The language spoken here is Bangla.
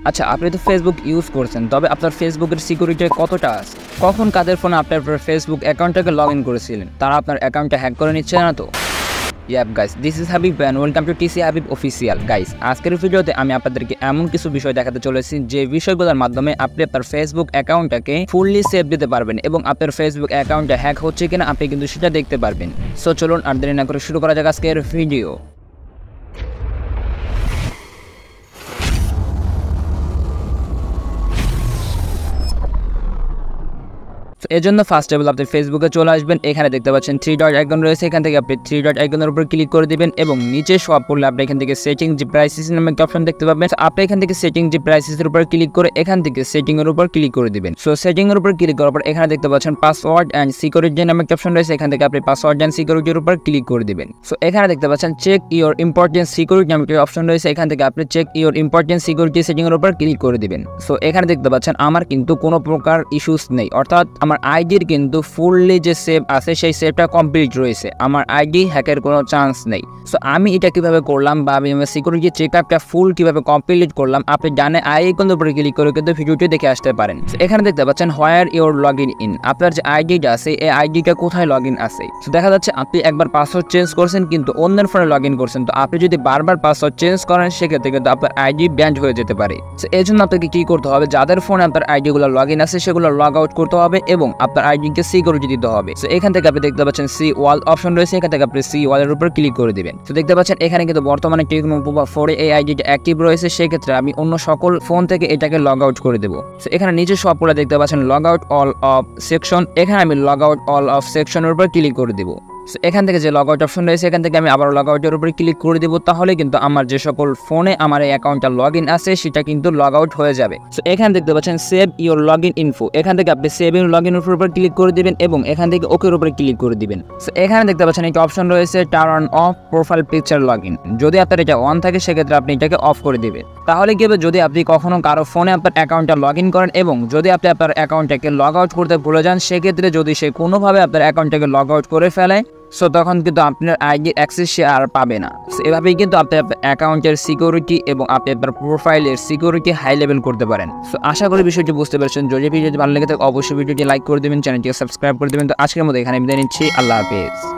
আচ্ছা, আপনি তো ফেসবুক ইউজ করছেন, তবে আপনার ফেসবুকের সিকিউরিটি কতটা আছে? কখন কাদের ফোনে আপনার ফেসবুক অ্যাকাউন্টটাকে লগ ইন করেছিলেন, তারা আপনার অ্যাকাউন্টটা হ্যাক করে নিচ্ছে না তো? Yup guys, this is Habib and welcome to TC Habib official. Guys, আজকের ভিডিওতে আমি আপনাদেরকে এমন কিছু বিষয় দেখাতে চলেছি যে বিষয়গুলোর মাধ্যমে আপনি আপনার ফেসবুক অ্যাকাউন্টটাকে ফুললি সেভ দিতে পারবেন এবং আপনার ফেসবুক অ্যাকাউন্টটা হ্যাক হচ্ছে কিনা আপনি কিন্তু সেটা দেখতে পারবেন। সো চলুন আর দেরি না করে শুরু করা যাক আজকের ভিডিও। এর জন্য ফার্স্ট অফ অল আপনি ফেসবুকে চলে আসবেন। এখানে দেখতে পাচ্ছেন 3 ডট আইকন রয়েছে, এখান থেকে আপনি 3 ডট আইকনের উপর ক্লিক করে দিবেন এবং নিচে সব পড়লে আপনি এখান থেকে সেটিং জি প্রাইসেস নামে একটা অপশন দেখতে পাবেন। আপনি এখান থেকে সেটিং জি প্রাইসেস এর উপর ক্লিক করে এখান থেকে সেটিং এর উপর ক্লিক করে দিবেন। সো সেটিং এর উপর ক্লিক করার পর এখানে দেখতে পাচ্ছেন পাসওয়ার্ড এন্ড সিকিউরিটি নামে একটা অপশন রয়েছে, এখান থেকে আপনি পাসওয়ার্ড এন্ড সিকিউরিটির উপর ক্লিক করে দিবেন। সো এখানে দেখতে পাচ্ছেন চেক ইওর ইম্পর্টেন্ট সিকিউরিটি নামে একটা অপশন রয়েছে, এখান থেকে আপনি check your important security setting এর উপর ক্লিক করে দিবেন। সো এখানে দেখতে পাচ্ছেন আমার কিন্তু কোনো প্রকার ইস্যুস নেই, অর্থাৎ আমার আইডির কিন্তু ফুললি যে সেভ আছে সেই সেভটা কমপ্লিট রয়েছে, আমার আইডি হ্যাকের কোনো চান্স নেই। সো আমি এটা কিভাবে করলাম বা আমি আমার সিকিউরিটি চেকআপটা ফুল কিভাবে কমপ্লিট করলাম আপনি জানে আইকনের উপরে ক্লিক করে কিন্তু ভিডিওটি দেখে আসতে পারেন। এখানে দেখতে পাচ্ছেন হোয়ার ইওর লগ ইন, আপনার যে আইডিটা আছে এই আইডিটা কোথায় লগ ইন আছে। তো দেখা যাচ্ছে আপনি একবার পাসওয়ার্ড চেঞ্জ করছেন কিন্তু অন্যের ফোনে লগ ইন করছেন, তো আপনি যদি বারবার পাসওয়ার্ড চেঞ্জ করেন সেক্ষেত্রে কিন্তু আপনার আইডি ব্যান্ড হয়ে যেতে পারে। তো এই জন্য আপনাকে কি করতে হবে, যাদের ফোনে আপনার আইডিগুলো লগ ইন আছে সেগুলো লগ আউট করতে হবে এবং আপনার আইডিকে সিকিউরিটি দিতে হবে। সো এখান থেকে আপনি দেখতে পাচ্ছেন সি ওয়াল অপশন রয়েছে, এখান থেকে আপনি সি ওয়ালের উপর ক্লিক করে দিবেন। তো দেখতে পাচ্ছেন এখানে কিন্তু বর্তমানে টেকনো পোকো 4 এই আইডিটা অ্যাক্টিভ রয়েছে, সেক্ষেত্রে আমি অন্য সকল ফোন থেকে এটাকে লগ আউট করে দেবো। সো এখানে নিচে সবগুলো দেখতে পাচ্ছেন log out all of section, এখানে আমি লগ আউট অল অফ সেকশনের উপর ক্লিক করে দেবো। এখান থেকে যে লগ আউট অপশন রয়েছে এখান থেকে আমি আবার লগ আউটের উপরে ক্লিক করে দেবো, তাহলে কিন্তু আমার যে সকল ফোনে আমার এই অ্যাকাউন্টটা লগ ইন আছে সেটা কিন্তু লগ আউট হয়ে যাবে। সো এখানে দেখতে পাচ্ছেন save your log in info, এখান থেকে আপনি সেভ ইওর লগ ইন ইনফোর উপর ক্লিক করে দিবেন এবং এখান থেকে ওকের উপরে ক্লিক করে দিবেন। সো এখানে দেখতে পাচ্ছেন একটা অপশন রয়েছে turn off profile picture log in, যদি আপনার এটা অন থাকে সেক্ষেত্রে আপনি এটাকে অফ করে দিবেন। তাহলে কি হবে, যদি আপনি কখনো কারো ফোনে আপনার অ্যাকাউন্টটা লগ ইন করেন এবং যদি আপনি আপনার অ্যাকাউন্টটাকে লগ আউট করতে ভুলে যান সেক্ষেত্রে যদি সে কোনোভাবে আপনার অ্যাকাউন্টটাকে লগ আউট করে ফেলে সো তখন কিন্তু আপনার আইডির অ্যাক্সেস সে আর পাবে না। এভাবেই কিন্তু আপনি আপনার অ্যাকাউন্টের সিকিউরিটি এবং আপনি আপনার প্রোফাইলের সিকিউরিটি হাই লেভেল করতে পারেন। সো আশা করি বিষয়টি বুঝতে পেরেছেন। যদি ভিডিওটি ভালো লেগে থাকে অবশ্যই ভিডিওটি লাইক করে দেবেন, চ্যানেলটিকে সাবস্ক্রাইব করে দেবেন। তো আজকের মতো এখানে বিদায় নিচ্ছি, আল্লাহ হাফেজ।